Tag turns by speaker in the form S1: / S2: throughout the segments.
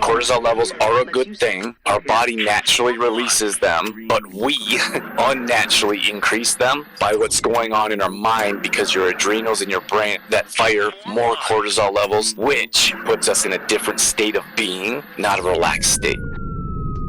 S1: Cortisol levels are a good thing. Our body naturally releases them, but we unnaturally increase them by what's going on in our mind because your adrenals in your brain that fire more cortisol levels, which puts us in a different state of being, not a relaxed state.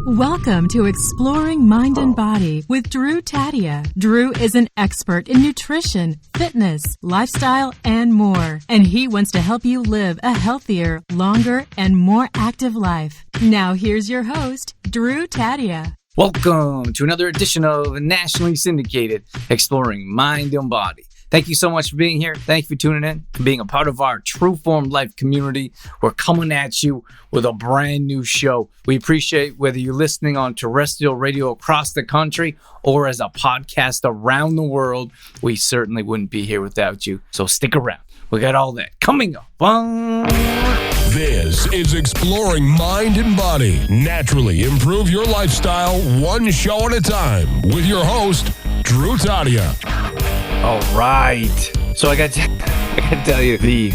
S2: Welcome to Exploring Mind and Body with Drew Taddia. Drew is an expert in nutrition, fitness, lifestyle, and more. And he wants to help you live a healthier, longer, and more active life. Now here's your host, Drew Taddia.
S3: Welcome to another edition of nationally syndicated Exploring Mind and Body. Thank you so much for being here. Thank you for tuning in, for being a part of our True Form Life community. We're coming at you with a brand new show. We appreciate whether you're listening on terrestrial radio across the country or as a podcast around the world. We certainly wouldn't be here without you. So stick around. We got all that coming up.
S4: This is Exploring Mind and Body. Naturally improve your lifestyle one show at a time with your host, Drew Taddia.
S3: All right. So I got to tell you, the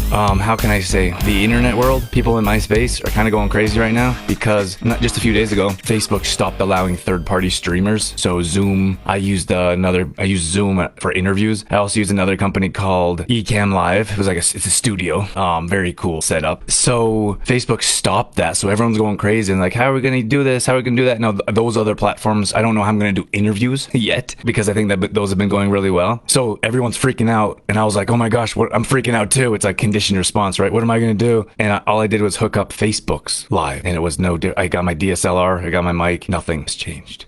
S3: internet world, people in my space are kind of going crazy right now because not just a few days ago, Facebook stopped allowing third-party streamers. So Zoom, I used Zoom for interviews. I also used another company called Ecamm Live. It was it's a studio, very cool setup. So Facebook stopped that. So everyone's going crazy and how are we going to do this? How are we going to do that? Now those other platforms, I don't know how I'm going to do interviews yet because I think that those have been going really well. So everyone's freaking out, and I was like, oh my gosh, I'm freaking out too. It's like conditioned response, right? What am I going to do? And all I did was hook up Facebook's live, and it was I got my DSLR, I got my mic, nothing's changed.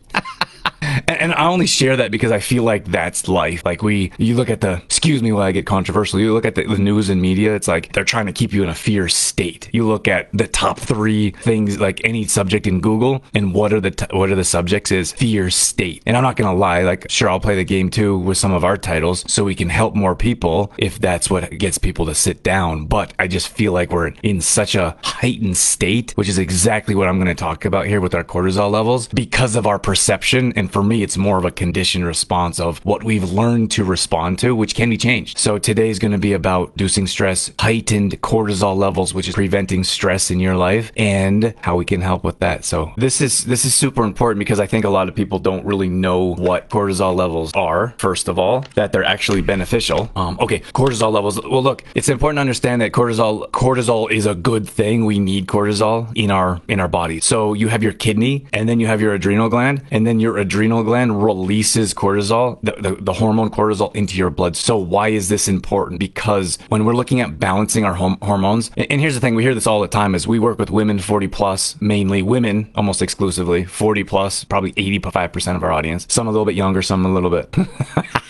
S3: And I only share that because I feel like that's life. You look at excuse me while I get controversial, you look at the news and media, it's like they're trying to keep you in a fear state. You look at the top 3 things, like any subject in Google, and what are the subjects is fear state. And I'm not going to lie, sure, I'll play the game too with some of our titles so we can help more people if that's what gets people to sit down. But I just feel like we're in such a heightened state, which is exactly what I'm going to talk about here with our cortisol levels because of our perception. And for me, it's more of a conditioned response of what we've learned to respond to, which can be changed. So today's going to be about reducing stress, heightened cortisol levels, which is preventing stress in your life, and how we can help with that. So this is super important because I think a lot of people don't really know what cortisol levels are, first of all, that they're actually beneficial. Cortisol levels. Well, look, it's important to understand that cortisol is a good thing. We need cortisol in our body. So you have your kidney, and then you have your adrenal gland, and then your adrenal gland releases cortisol, the hormone cortisol, into your blood. So why is this important? Because when we're looking at balancing our hormones, and here's the thing, we hear this all the time, is we work with women 40 plus, mainly women, almost exclusively 40 plus, probably 85% of our audience. Some a little bit younger, some a little bit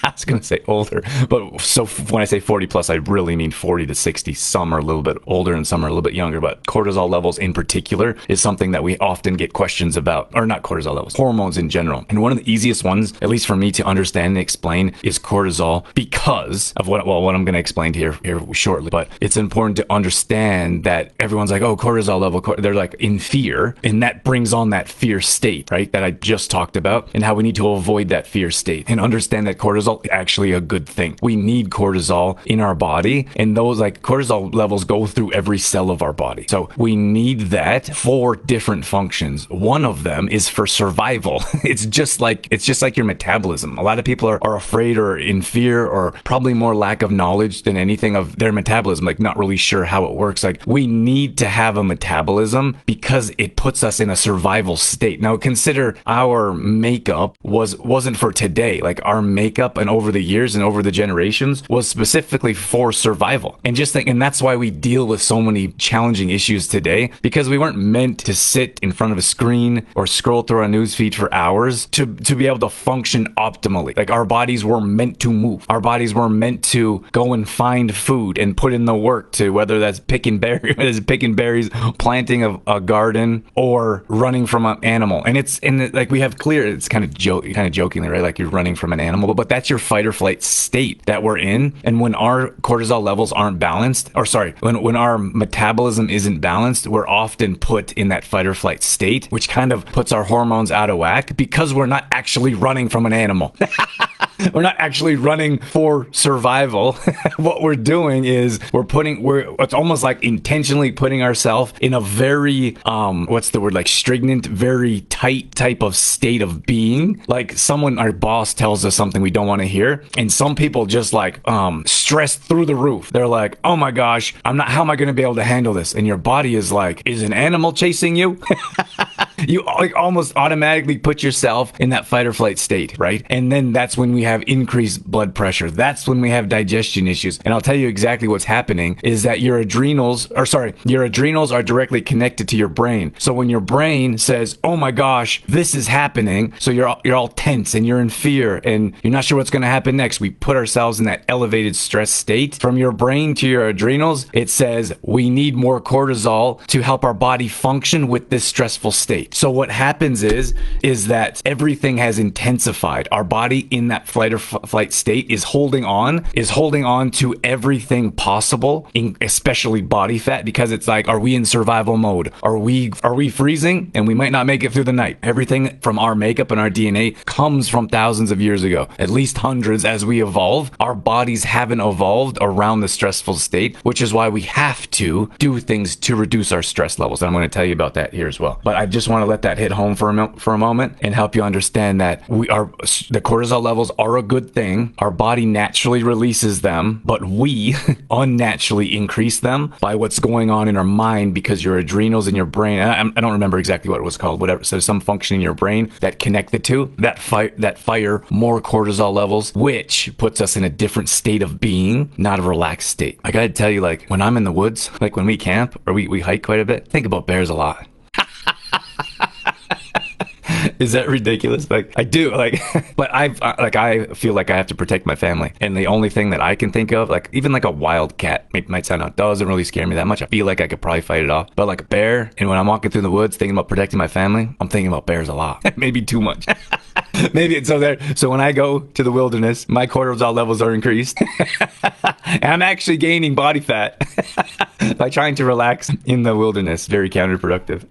S3: I was going to say older, but so when I say 40 plus, I really mean 40 to 60. Some are a little bit older and some are a little bit younger, but cortisol levels in particular is something that we often get questions about, or not cortisol levels, hormones in general. And one of the easiest ones, at least for me to understand and explain, is cortisol because of what I'm going to explain here shortly. But it's important to understand that everyone's like, oh, cortisol level, they're in fear, and that brings on that fear state, right? That I just talked about, and how we need to avoid that fear state and understand that cortisol is actually a good thing. We need cortisol in our body, and those cortisol levels go through every cell of our body. So we need that for different functions. One of them is for survival. It's just like your metabolism. A lot of people are afraid or in fear, or probably more lack of knowledge than anything of their metabolism, not really sure how it works. We need to have a metabolism because it puts us in a survival state. Now consider our makeup wasn't for today. Our makeup and over the years and over the generations was specifically for survival. And that's why we deal with so many challenging issues today, because we weren't meant to sit in front of a screen or scroll through our newsfeed for hours to be able to function optimally. Our bodies were meant to move. Our bodies were meant to go and find food and put in the work to, whether that's picking berries, planting a garden, or running from an animal. And we have clear, it's kind of jokingly, right? You're running from an animal, but that's your fight or flight state that we're in. And when our cortisol levels aren't balanced, when our metabolism isn't balanced, we're often put in that fight or flight state, which kind of puts our hormones out of whack because we're not actually running from an animal. We're not actually running for survival. What we're doing is it's almost like intentionally putting ourselves in a very, what's the word, like stagnant, very tight type of state of being. Like our boss tells us something we don't want to hear. And some people just like, stress through the roof. They're like, oh my gosh, how am I going to be able to handle this? And your body is like, is an animal chasing you? You like almost automatically put yourself in that fight or flight state, right? And then that's when we have increased blood pressure. That's when we have digestion issues. And I'll tell you exactly what's happening is that your adrenals are directly connected to your brain. So when your brain says, oh my gosh, this is happening, so you're all tense and you're in fear and you're not sure what's going to happen next. We put ourselves in that elevated stress state. From your brain to your adrenals, it says we need more cortisol to help our body function with this stressful state. So what happens is that everything has intensified. Our body in that fight or flight state is holding on to everything possible, especially body fat, because it's like, are we in survival mode? Are we freezing and we might not make it through the night? Everything from our makeup and our DNA comes from thousands of years ago, at least hundreds. As we evolve, our bodies haven't evolved around the stressful state, which is why we have to do things to reduce our stress levels. And I'm going to tell you about that here as well. But I just want to let that hit home for a moment and help you understand that the cortisol levels are a good thing. Our body naturally releases them, but we unnaturally increase them by what's going on in our mind, because your adrenals in your brain, and I don't remember exactly what it was called, whatever. So some function in your brain that connected to that fire more cortisol levels, which puts us in a different state of being, not a relaxed state. I gotta tell you, like when I'm in the woods, like when we camp or we hike quite a bit, think about bears a lot. Is that ridiculous? Like I do, like, but I feel like I have to protect my family, and the only thing that I can think of, like even like a wild cat, might sound out, doesn't really scare me that much. I feel like I could probably fight it off, but like a bear, and when I'm walking through the woods thinking about protecting my family, I'm thinking about bears a lot, maybe too much. Maybe it's so when I go to the wilderness, my cortisol levels are increased. And I'm actually gaining body fat by trying to relax in the wilderness. Very counterproductive.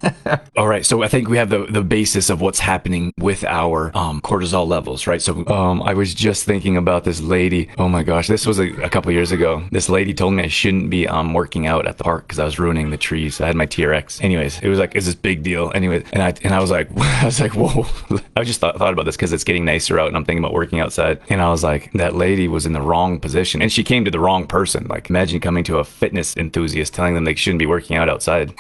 S3: All right, so I think we have the basis of what's happening with our cortisol levels, right? So I was just thinking about this lady. Oh my gosh, this was a couple years ago. This lady told me I shouldn't be working out at the park because I was ruining the trees. I had my TRX. Anyways, it was like, it's this big deal. Anyways, and I was like, whoa. I just thought about this because it's getting nicer out and I'm thinking about working outside. And I was like, that lady was in the wrong position, and she came to the wrong person. Like imagine coming to a fitness enthusiast telling them they shouldn't be working out outside.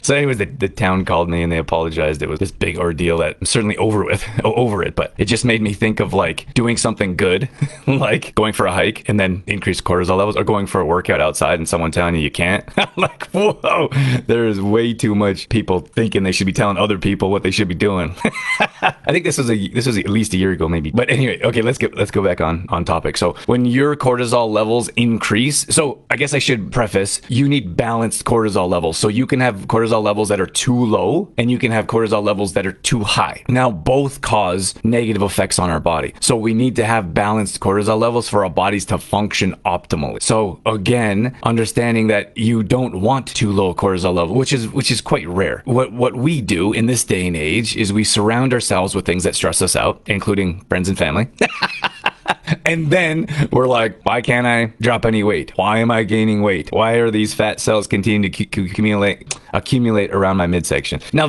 S3: So anyways, the town called me and they apologized. It was this big ordeal that I'm certainly over it, but it just made me think of like doing something good, like going for a hike and then increase cortisol levels, or going for a workout outside and someone telling you can't. I'm like, whoa, there is way too much people thinking they should be telling other people what they should be doing. I think this was at least a year ago, maybe. But anyway, okay, let's go back on topic. So when your cortisol levels increase, so I guess I should preface, you need balanced cortisol levels. So you can have cortisol levels that are too low and you can have cortisol levels that are too high. Now both cause negative effects on our body. So we need to have balanced cortisol levels for our bodies to function optimally. So again, understanding that you don't want too low cortisol level, which is quite rare. What we do in this day and age is we surround ourselves with things that stress us out, including friends and family. And then we're like, why can't I drop any weight? Why am I gaining weight? Why are these fat cells continuing to accumulate around my midsection? Now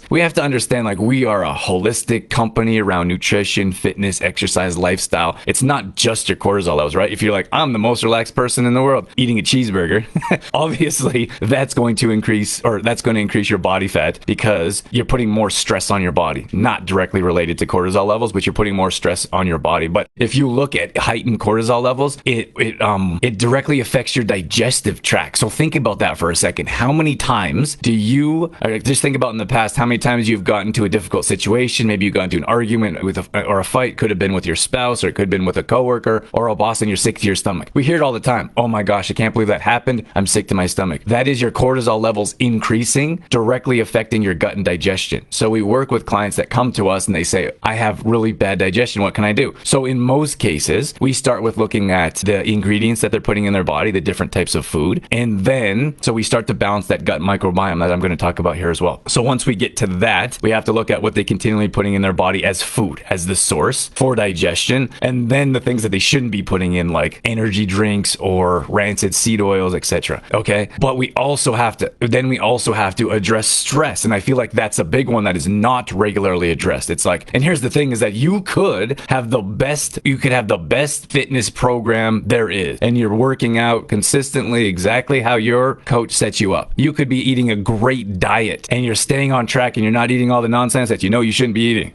S3: we have to understand, like, we are a holistic company around nutrition, fitness, exercise, lifestyle. It's not just your cortisol levels, right? If you're like, I'm the most relaxed person in the world eating a cheeseburger, obviously that's going to increase your body fat because you're putting more stress on your body, not directly related to cortisol levels, but you're putting more stress on your body. But if you look at heightened cortisol levels, it directly affects your digestive tract. So think about that for a second. How many times just think about in the past, how many times you've gotten to a difficult situation? Maybe you got into an argument or a fight. Could have been with your spouse, or it could have been with a coworker or a boss, and you're sick to your stomach. We hear it all the time. Oh my gosh, I can't believe that happened. I'm sick to my stomach. That is your cortisol levels increasing, directly affecting your gut and digestion. So we work with clients that come to us and they say, I have really bad digestion. What can I do? So in most cases, cases, we start with looking at the ingredients that they're putting in their body, the different types of food. And then, so we start to balance that gut microbiome that I'm going to talk about here as well. So once we get to that, we have to look at what they continually putting in their body as food, as the source for digestion. And then the things that they shouldn't be putting in, like energy drinks or rancid seed oils, etc. Okay. But we also have to address stress. And I feel like that's a big one that is not regularly addressed. It's like, and here's the thing is that you could have the best fitness program there is, and you're working out consistently exactly how your coach sets you up. You could be eating a great diet and you're staying on track and you're not eating all the nonsense that you know you shouldn't be eating.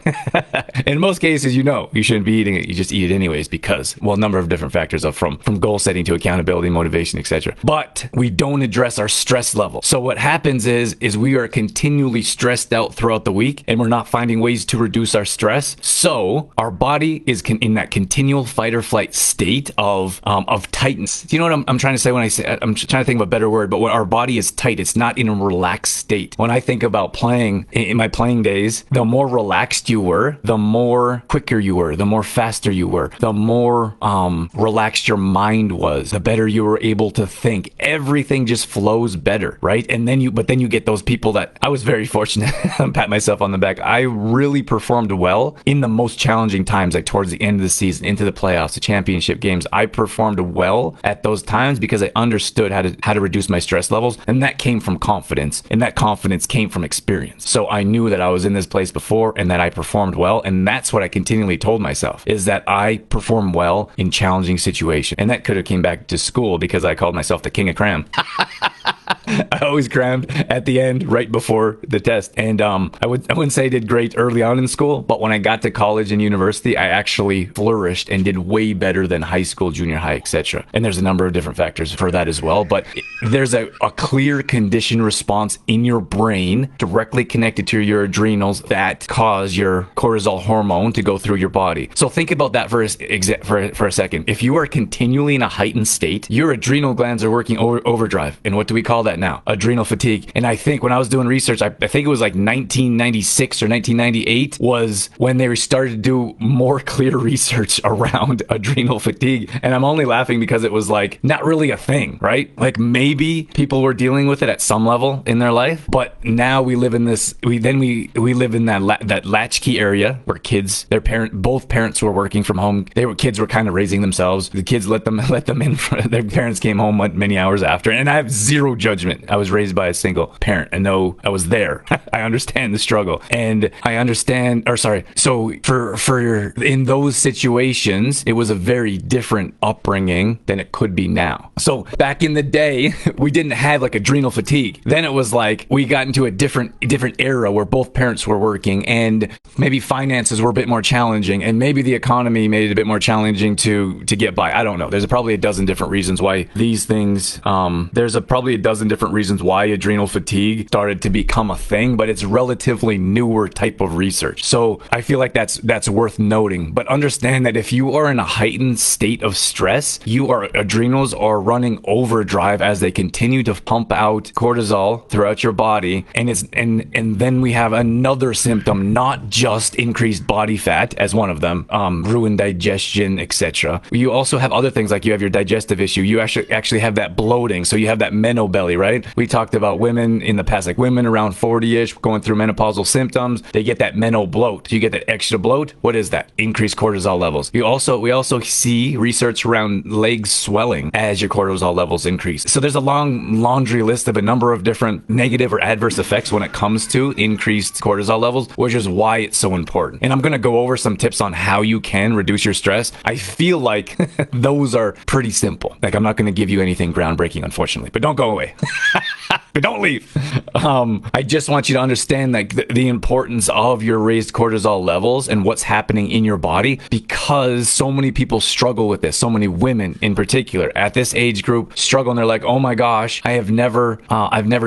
S3: In most cases, you know you shouldn't be eating it. You just eat it anyways because, well, a number of different factors from goal setting to accountability, motivation, etc. But we don't address our stress level. So what happens is we are continually stressed out throughout the week and we're not finding ways to reduce our stress. So our body is in that continual fight or flight state of tightness. Do you know what I'm trying to say when I say, I'm trying to think of a better word, but when our body is tight, it's not in a relaxed state. When I think about playing, in my playing days, the more relaxed you were, the more quicker you were, the more faster you were, the more relaxed your mind was, the better you were able to think. Everything just flows better, right? And then you get those people that I was very fortunate. I'm pat myself on the back. I really performed well in the most challenging times, like towards the end of the season, into the playoffs, the championship games. I performed well at those times because I understood how to reduce my stress levels, and that came from confidence, and that confidence came from experience. So I knew that I was in this place before and that I performed well, and that's what I continually told myself, is that I perform well in challenging situations. And that could have came back to school because I called myself the king of cram. I always crammed at the end right before the test. And I wouldn't say I did great early on in school, but when I got to college and university, I actually flourished and did way better than high school, junior high, etc. And there's a number of different factors for that as well. But there's a clear conditioned response in your brain directly connected to your adrenals that cause your cortisol hormone to go through your body. So think about that for a second. If you are continually in a heightened state, your adrenal glands are working overdrive. And what do we call that now? Adrenal fatigue. And I think when I was doing research, I think it was like 1996 or 1998 was when they started to do more clear research around adrenal fatigue. And I'm only laughing because it was like not really a thing, right? Like maybe people were dealing with it at some level in their life, but now we live in this, we live in that latchkey area where kids, both parents were working from home. Kids were kind of raising themselves. The kids let them in. Their parents came home many hours after, and I have zero judgment. I was raised by a single parent, and though I was there, I understand the struggle, and I understand. So for in those situations, it was a very different upbringing than it could be now. So back in the day, we didn't have like adrenal fatigue. Then it was like we got into a different era where both parents were working, and maybe finances were a bit more challenging, and maybe the economy made it a bit more challenging to get by. I don't know. There's probably a dozen different reasons why these things. Probably a dozen different reasons why adrenal fatigue started to become a thing, but it's relatively newer type of research. So I feel like that's worth noting. But understand that if you are in a heightened state of stress, your adrenals are running overdrive as they continue to pump out cortisol throughout your body, and then we have another symptom, not just increased body fat as one of them, ruined digestion, etc. You also have other things like you have your digestive issue. You actually have that bloating, so you have that meno belly, right? We talked about women in the past, like women around 40-ish going through menopausal symptoms, they get that meno bloat. You get that extra bloat. What is that? Increased cortisol levels. We also see research around legs swelling as your cortisol levels increase. So there's a long laundry list of a number of different negative or adverse effects when it comes to increased cortisol levels, which is why it's so important. And I'm going to go over some tips on how you can reduce your stress. I feel like those are pretty simple. Like I'm not going to give you anything groundbreaking, unfortunately, but don't go away. But don't leave. I just want you to understand like the importance of your raised cortisol levels and what's happening in your body, because so many people struggle with this. So many women in particular at this age group struggle, and they're like, oh my gosh, I've never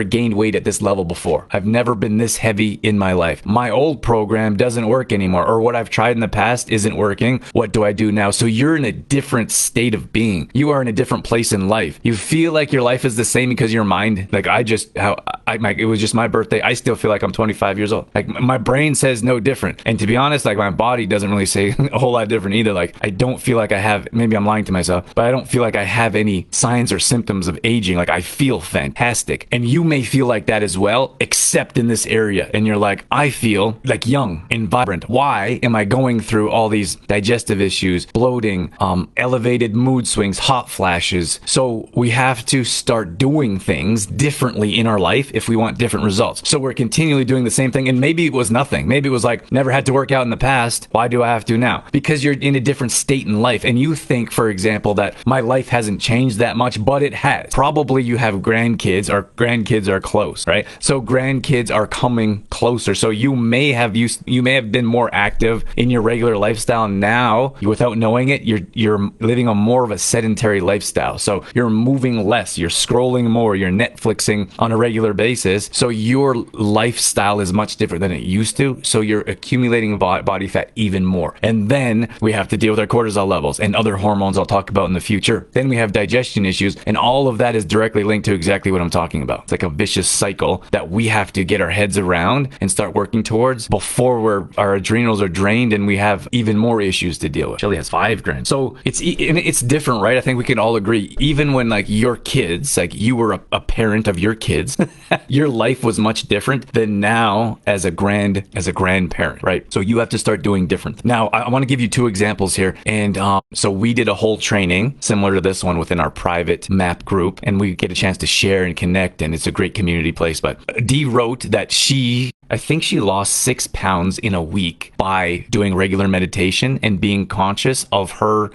S3: gained weight at this level before. I've never been this heavy in my life. My old program doesn't work anymore, or what I've tried in the past isn't working. What do I do now? So you're in a different state of being. You are in a different place in life. You feel like your life is the same because your mind, like I just how it was just my birthday. I still feel like I'm 25 years old. Like my brain says no different. And to be honest, like my body doesn't really say a whole lot different either. Like I don't feel like I have, maybe I'm lying to myself, but I don't feel like I have any signs or symptoms of aging. Like I feel fantastic. And you may feel like that as well, except in this area. And you're like, I feel like young and vibrant. Why am I going through all these digestive issues, bloating, elevated mood swings, hot flashes? So we have to start doing things differently in our life if we want different results. So we're continually doing the same thing. And maybe it was nothing. Maybe it was like, never had to work out in the past. Why do I have to now? Because you're in a different state in life. And you think, for example, that my life hasn't changed that much, but it has. Probably you have grandkids, or grandkids are close, right? So grandkids are coming closer. So you may have been more active in your regular lifestyle. Now, without knowing it, you're living a more of a sedentary lifestyle. So you're moving less, you're scrolling more, you're Netflixing on a regular basis. So your lifestyle is much different than it used to. So you're accumulating body fat even more. And then we have to deal with our cortisol levels and other hormones I'll talk about in the future. Then we have digestion issues, and all of that is directly linked to exactly what I'm talking about. It's like a vicious cycle that we have to get our heads around and start working towards before our adrenals are drained and we have even more issues to deal with. Shelly has 5 grand. So it's different, right? I think we can all agree. Even when like your kids, like you were a parent of your kids, your life was much different than now as a grandparent, right? So you have to start doing different. Now, I want to give you 2 examples here. And so we did a whole training similar to this one within our private MAP group, and we get a chance to share and connect, and it's a great community place. But Dee wrote that I think she lost 6 pounds in a week by doing regular meditation and being conscious of her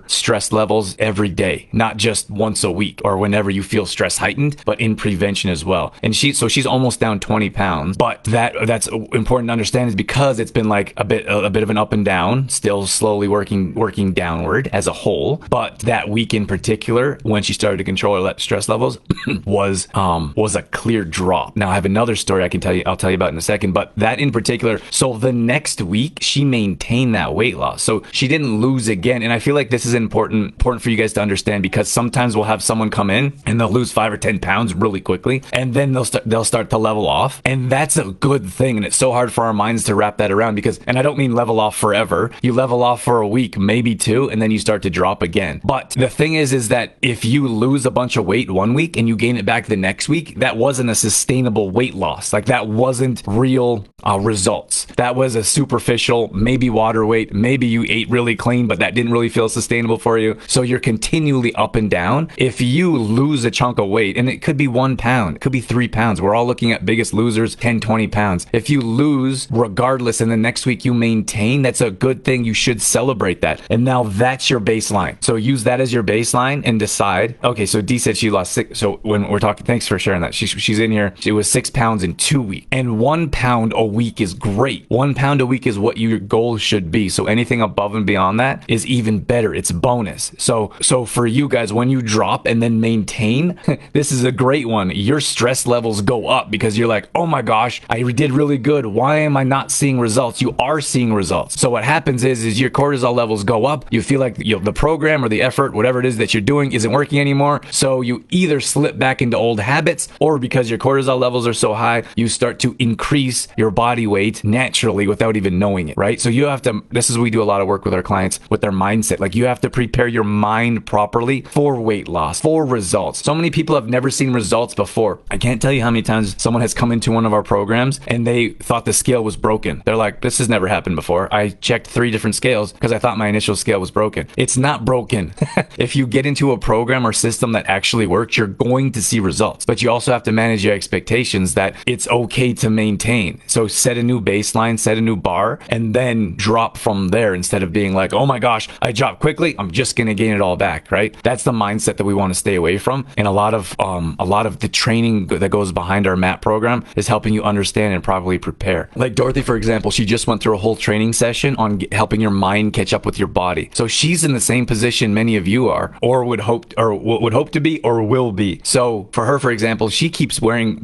S3: stress levels every day, not just once a week or whenever you feel stress heightened, but in prevention as well. And she's almost down 20 pounds. But that's important to understand is because it's been like a bit of an up and down, still slowly working downward as a whole. But that week in particular, when she started to control her stress levels, was a clear drop. Now I have another story I'll tell you about in a second, but that in particular, so the next week she maintained that weight loss. So she didn't lose again. And I feel like this is important for you guys to understand, because sometimes we'll have someone come in and they'll lose 5 or 10 pounds really quickly, and then they'll start to level off. And that's a good thing. And it's so hard for our minds to wrap that around, because, and I don't mean level off forever. You level off for a week, maybe 2, and then you start to drop again. But the thing is that if you lose a bunch of weight one week and you gain it back the next week, that wasn't a sustainable weight loss. Like that wasn't real results. That was a superficial, maybe water weight, maybe you ate really clean, but that didn't really feel sustainable for you. So you're continually up and down. If you lose a chunk of weight, and it could be 1 pound, it could be 3 pounds. We're all looking at biggest losers, 10, 20 pounds. If you lose regardless and the next week you maintain, that's a good thing. You should celebrate that. And now that's your baseline. So use that as your baseline and decide, okay, so Dee said she lost 6. So when we're talking, thanks for sharing that. She's in here. It was 6 pounds in 2 weeks. And 1 pound a week is great. 1 pound a week is what your goal should be. So anything above and beyond that is even better. It's bonus. So for you guys, when you drop and then maintain, this is a great one. Your stress levels go up because you're like, oh my gosh, I did really good. Why am I not seeing results? You are seeing results. So what happens is your cortisol levels go up. You feel like the program or the effort, whatever it is that you're doing, isn't working anymore. So you either slip back into old habits, or because your cortisol levels are so high, you start to increase your body weight naturally without even knowing it, right? So you have to, this is, we do a lot of work with our clients with their mindset. Like you have to prepare your mind properly for weight loss, for results. So many people have never seen results before. I can't tell you how many times someone has come into one of our programs and they thought the scale was broken. They're like, this has never happened before. I checked 3 different scales because I thought my initial scale was broken. It's not broken. If you get into a program or system that actually works, you're going to see results. But you also have to manage your expectations that it's okay to maintain. So set a new baseline, set a new bar, and then drop from there instead of being like, oh my gosh, I dropped quickly, I'm just going to gain it all back, right? That's the mindset that we want to stay away from. And a lot of the training that goes behind our MAP program is helping you understand and properly prepare. Like Dorothy, for example, she just went through a whole training session on helping your mind catch up with your body. So she's in the same position many of you are, or would hope to be, or will be. So for her, for example, she keeps buying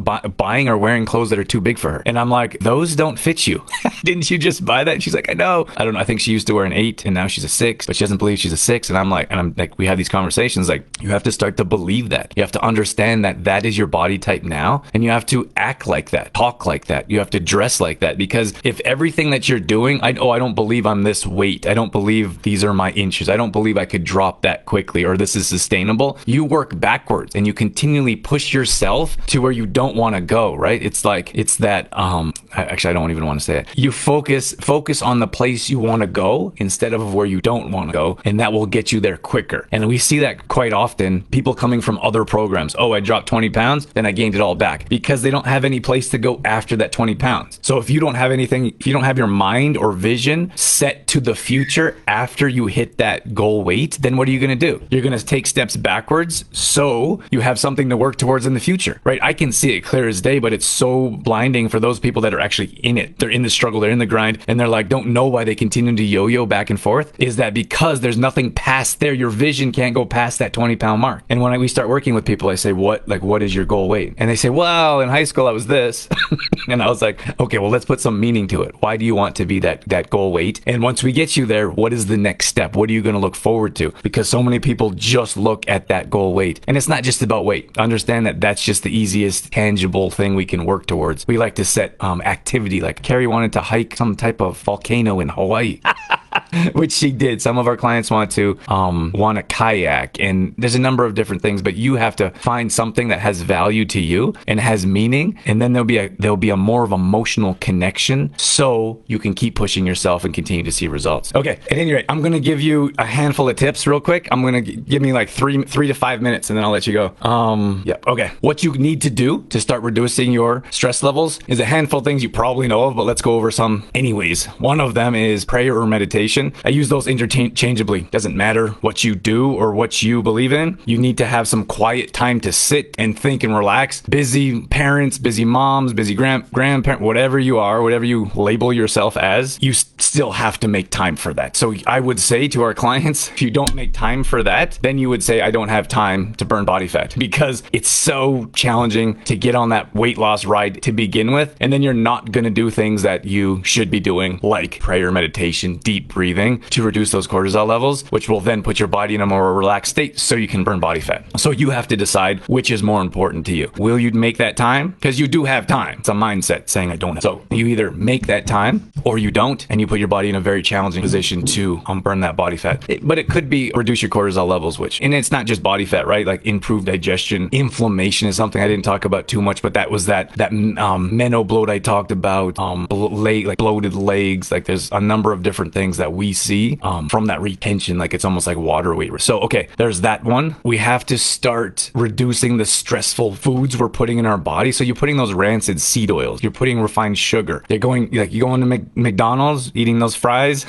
S3: buying or wearing clothes that are too big for her. And I'm like, those don't fit you. Didn't you just buy that? And she's like, I know. I don't know. I think she used to wear an 8 and now she's a 6, but she doesn't believe she's a 6. And I'm like, we have these conversations like, you have to start to believe that. You have to understand that that is your body type now. And you have to act like that, talk like that. You have to dress like that. Because if everything that you're doing, I don't believe I'm this weight. I don't believe these are my inches. I don't believe I could drop that quickly or this is sustainable. You work backwards and you continually push yourself to where you don't want to go, right? It's that, actually, I don't even want to say it. You focus on the place you want to go instead of where you don't want to go. And that will get you there quicker. And we see that quite often. People coming from other programs. Oh, I dropped 20 pounds, then I gained it all back because they don't have any place to go after that 20 pounds. So if you don't have anything, if you don't have your mind or vision set to the future after you hit that goal weight, then what are you going to do? You're going to take steps backwards so you have something to work towards in the future, right? I can see it clear as day, but it's so blinding for those people that are actually in it. They're in the struggle, they're in the grind, and they're like, don't know why they continue to yo-yo back and forth. Is that because there's nothing past there? Your vision can't go past that 20-pound mark. And when we start working with people, I say, what is your goal weight? And they say, well, in high school I was this. And I was like, okay, well, let's put some meaning to it. Why do you want to be that goal weight? And once we get you there, what is the next step? What are you going to look forward to? Because so many people just look at that goal weight. And it's not just about weight. Understand that that's just the easiest tangible thing we can work towards. We like to set activity, like Carrie wanted to hike some type of volcano in Hawaii. Which she did. Some of our clients want to kayak, and there's a number of different things, but you have to find something that has value to you and has meaning, and then there'll be a more of emotional connection so you can keep pushing yourself and continue to see results. Okay, at any rate, I'm going to give you a handful of tips real quick. I'm going to give me like 3 to 5 minutes and then I'll let you go. Okay. What you need to do to start reducing your stress levels is a handful of things you probably know of, but let's go over some anyways. One of them is prayer or meditation. I use those interchangeably. Doesn't matter what you do or what you believe in. You need to have some quiet time to sit and think and relax. Busy parents, busy moms, busy grandparents, whatever you are, whatever you label yourself as, you still have to make time for that. So I would say to our clients, if you don't make time for that, then you would say, I don't have time to burn body fat, because it's so challenging to get on that weight loss ride to begin with. And then you're not going to do things that you should be doing, like prayer, meditation, deep breathing, to reduce those cortisol levels, which will then put your body in a more relaxed state so you can burn body fat. So you have to decide which is more important to you. Will you make that time? Because you do have time. It's a mindset saying I don't have. So you either make that time or you don't, and you put your body in a very challenging position to burn that body fat. But it could be reduce your cortisol levels, and it's not just body fat, right? Like improved digestion. Inflammation is something I didn't talk about too much, but that was that meno bloat I talked about, like bloated legs. Like there's a number of different things that we see from that retention, like it's almost like water weight. So okay, there's that one. We have to start reducing the stressful foods we're putting in our body. So you're putting those rancid seed oils, you're putting refined sugar, you go into McDonald's eating those fries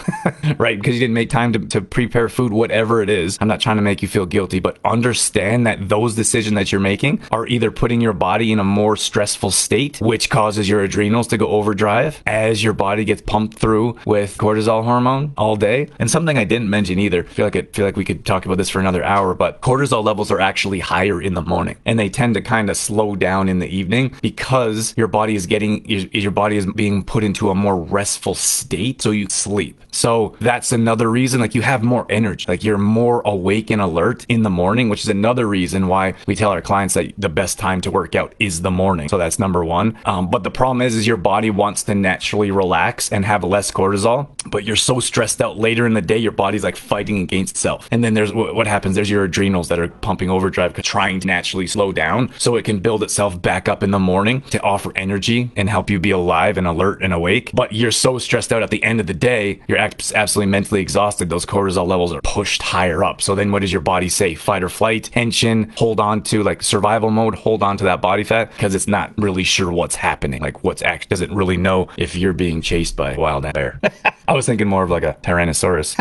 S3: right, because you didn't make time to prepare food, whatever it is. I'm not trying to make you feel guilty, but understand that those decisions that you're making are either putting your body in a more stressful state, which causes your adrenals to go overdrive as your body gets pumped through with cortisol hormone all day. And something I didn't mention either, I feel like we could talk about this for another hour, but cortisol levels are actually higher in the morning, and they tend to kind of slow down in the evening because your body is being put into a more restful state, so you sleep. So that's another reason, like you have more energy, like you're more awake and alert in the morning, which is another reason why we tell our clients that the best time to work out is the morning. So that's number one. But the problem is your body wants to naturally relax and have less cortisol, but you're so stressed out later in the day, your body's like fighting against itself. And then there's what happens, there's your adrenals that are pumping overdrive, trying to naturally slow down so it can build itself back up in the morning to offer energy and help you be alive and alert and awake. But you're so stressed out at the end of the day, you're absolutely mentally exhausted. Those cortisol levels are pushed higher up. So then what does your body say? Fight or flight, tension, hold on to, like survival mode, hold on to that body fat, because it's not really sure what's happening. Like doesn't really know if you're being chased by a wild bear. I was thinking more of like a Tyrannosaurus.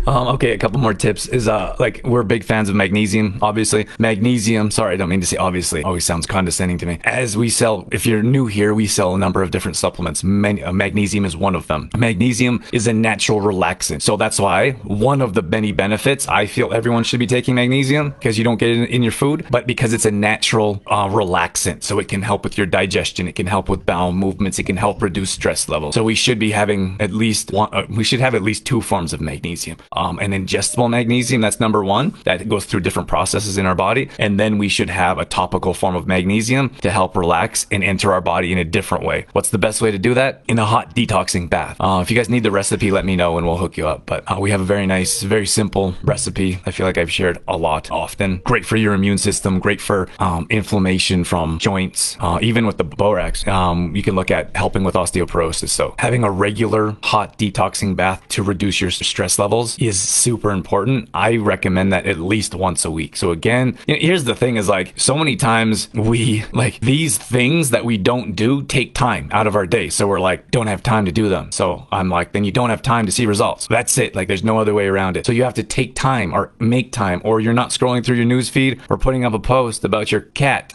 S3: Okay, a couple more tips is like we're big fans of magnesium, obviously. Magnesium, sorry, I don't mean to say obviously. Always sounds condescending to me. As we sell, if you're new here, we sell a number of different supplements. Magnesium is one of them. Magnesium is a natural relaxant. So that's why one of the many benefits, I feel everyone should be taking magnesium, because you don't get it in your food, but because it's a natural relaxant. So it can help with your digestion. It can help with bowel movements. It can help reduce stress levels. So we should be having at least one, we should have at least two forms of magnesium. An ingestible magnesium, that's number one, that goes through different processes in our body. And then we should have a topical form of magnesium to help relax and enter our body in a different way. What's the best way to do that? In a hot detoxing bath. If you guys need the recipe, let me know and we'll hook you up. But we have a very nice, very simple recipe. I feel like I've shared a lot often. Great for your immune system, great for inflammation from joints. Even with the borax, you can look at helping with osteoporosis. So having a regular hot detoxing bath to reduce your stress levels is super important. I recommend that at least once a week. So again, here's the thing is like so many times we like these things that we don't do take time out of our day. So we're like, don't have time to do them. So I'm like, then you don't have time to see results. That's it. Like there's no other way around it. So you have to take time or make time, or you're not scrolling through your news feed or putting up a post about your cat.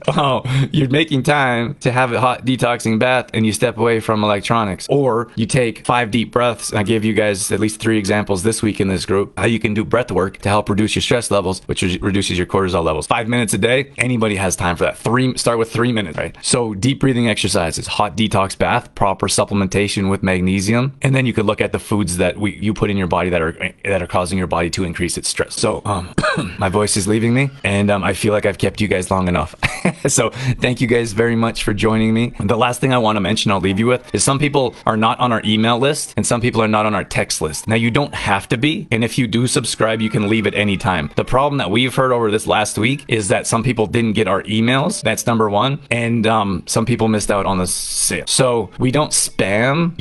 S3: Oh, you're making time to have a hot detoxing bath and you step away from electronics, or you take 5 deep breaths. I gave you guys at least 3 examples this week in this group how you can do breath work to help reduce your stress levels, which reduces your cortisol levels. 5 minutes a day, anybody has time for that. Start with 3 minutes, right? So deep breathing exercises, hot detox bath, proper supplementation with magnesium, and then you could look at the foods that you put in your body that are causing your body to increase its stress. So my voice is leaving me, and I feel like I've kept you guys long enough. So thank you guys very much for joining me. The last thing I want to mention, I'll leave you with, is some people are not on our email list and some people are not on our text list. Now you don't have to be, and if you do subscribe, you can leave at any time. The problem that we've heard over this last week is that some people didn't get our emails. That's number one. And some people missed out on the sale. So we don't spam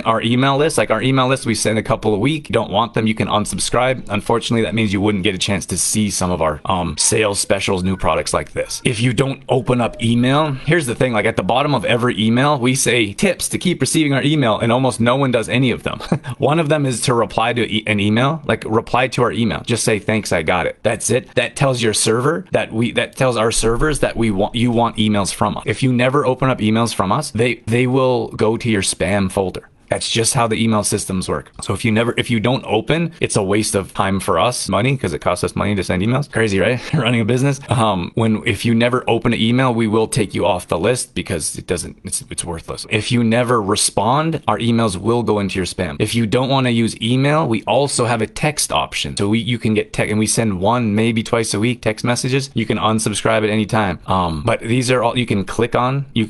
S3: our email list. Like our email list, we send a couple a week. You don't want them, you can unsubscribe. Unfortunately, that means you wouldn't get a chance to see some of our sales specials, new products like this. If you don't open up email, here's the thing, like at the bottom of every email, we say tips to keep receiving our email, and almost no one does any of them. One of them is to reply to an email, like reply to our email. Just say, thanks, I got it. That's it. That tells your server that tells our servers that you want emails from us. If you never open up emails from us, they will go to your spam folder. That's just how the email systems work. So if you don't open, it's a waste of time for us, money, because it costs us money to send emails. Crazy, right? Running a business. If you never open an email, we will take you off the list because it's worthless. If you never respond, our emails will go into your spam. If you don't want to use email, we also have a text option. So you can get text, and we send 1, maybe twice a week text messages. You can unsubscribe at any time. But these are all you can click on. You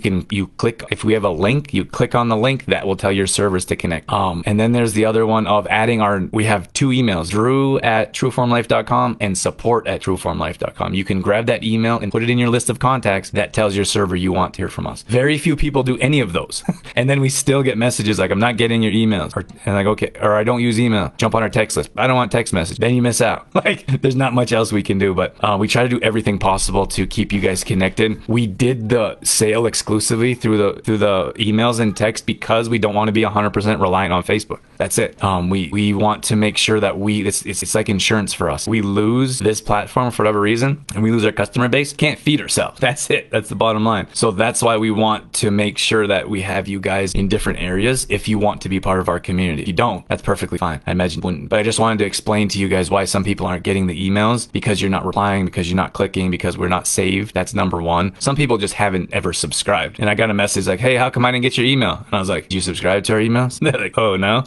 S3: click, if we have a link, you click on the link that will tell your server to connect. And then there's the other one of adding we have 2 emails, drew@trueformlife.com and support@trueformlife.com. You can grab that email and put it in your list of contacts that tells your server you want to hear from us. Very few people do any of those. And then we still get messages like, I'm not getting your emails. And like, okay, or I don't use email. Jump on our text list. I don't want text message. Then you miss out. Like, there's not much else we can do, but we try to do everything possible to keep you guys connected. We did the sale exclusively through the emails and text because we don't want to be 100% reliant on Facebook. That's it. We want to make sure that it's like insurance for us. We lose this platform for whatever reason, and we lose our customer base. Can't feed ourselves. That's it. That's the bottom line. So that's why we want to make sure that we have you guys in different areas if you want to be part of our community. If you don't, that's perfectly fine. I imagine you wouldn't. But I just wanted to explain to you guys why some people aren't getting the emails, because you're not replying, because you're not clicking, because we're not saved. That's number one. Some people just haven't ever subscribed. And I got a message like, hey, how come I didn't get your email? And I was like, did you subscribe to our emails? They're like, oh, no.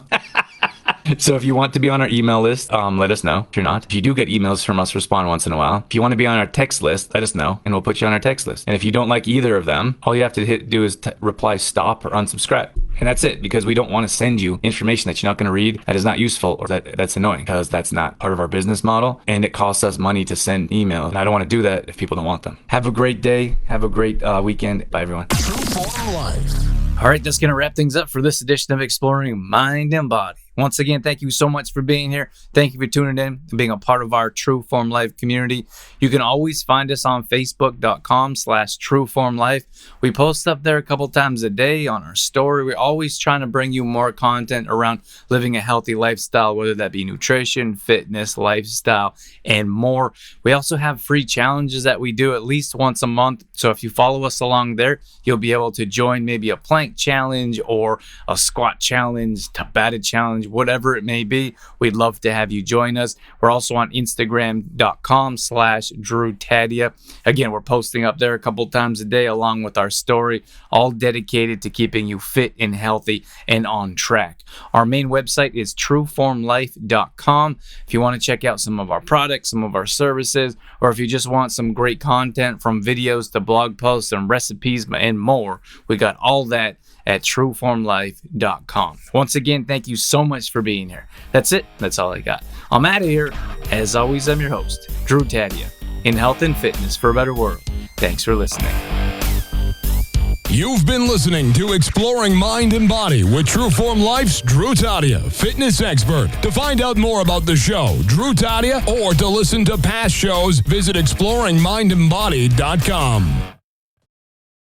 S3: So if you want to be on our email list, let us know. If you're not, if you do get emails from us, respond once in a while. If you want to be on our text list, let us know, and we'll put you on our text list. And if you don't like either of them, all you have to do is reply stop or unsubscribe. And that's it, because we don't want to send you information that you're not going to read, that is not useful, or that's annoying, because that's not part of our business model, and it costs us money to send emails. And I don't want to do that if people don't want them. Have a great day. Have a great weekend. Bye, everyone.
S4: True Form Life.
S5: All right, that's going to wrap things up for this edition of Exploring Mind and Body
S3: Once again, thank you so much for being here. Thank you for tuning in and being a part of our True Form Life community. You can always find us on Facebook.com/TrueFormLife. We post up there a couple times a day on our story. We're always trying to bring you more content around living a healthy lifestyle, whether that be nutrition, fitness, lifestyle, and more. We also have free challenges that we do at least once a month. So if you follow us along there, you'll be able to join maybe a plank challenge or a squat challenge, Tabata challenge, whatever it may be. We'd love to have you join us. We're also on Instagram.com/DrewTaddia. Again, we're posting up there a couple times a day along with our story, all dedicated to keeping you fit and healthy and on track. Our main website is TrueFormLife.com. If you want to check out some of our products, some of our services, or if you just want some great content from videos to blog posts and recipes and more, we got all that at TrueFormLife.com. Once again, thank you so much for being here. That's it. That's all I got. I'm out of here. As always, I'm your host, Drew Taddia, in health and fitness for a better world. Thanks for listening.
S4: You've been listening to Exploring Mind and Body with True Form Life's Drew Taddia, fitness expert. To find out more about the show, Drew Taddia, or to listen to past shows, visit exploringmindandbody.com.